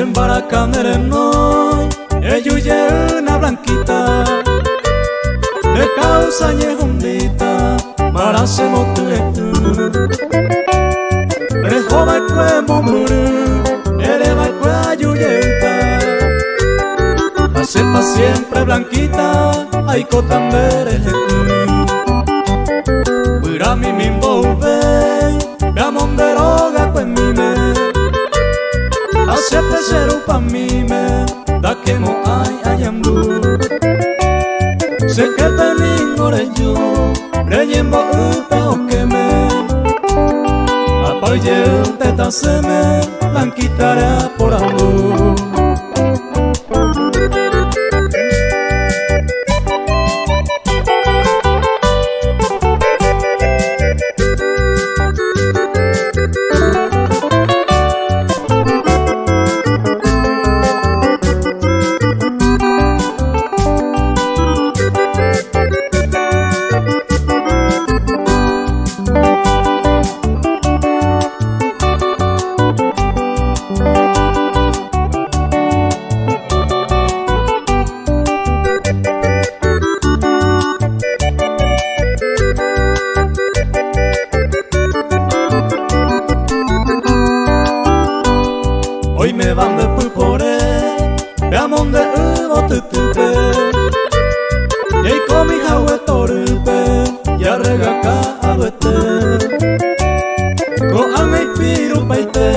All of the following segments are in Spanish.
Embaracanereno, ella una blanquita, de causa ñejondita, para se motuetu. Rejova kwe momuru, eleva kwe ayuyenta. La sepa siempre blanquita, ay cotambere jetu. Pura mi mimbo ve, gamondero kwe mime. Hace pesero pa' mí me da que mo hay ayambu. Se que penin oreyo, reyembo upe o que me apoye te taseme, blanquitara por amor. Hoy me van de pulpore, veamos de uvo tutupe. Y ahí con mi jaue torupe, ya regaca aduete. Con ame y piru paite,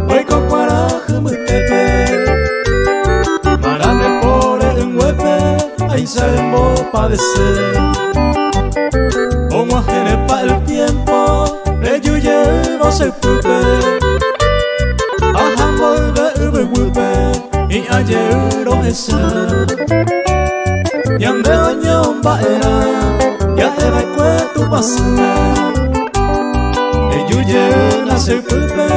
hoy con cuaraje muy tepe. Marane pore en huepe, ahí se embo padecer. Como ajene pa' el tiempo, reyuye vos el pupe. Y ayer o esa y ande oñón baera ya te va tu pasar. Eyuye nace el pupe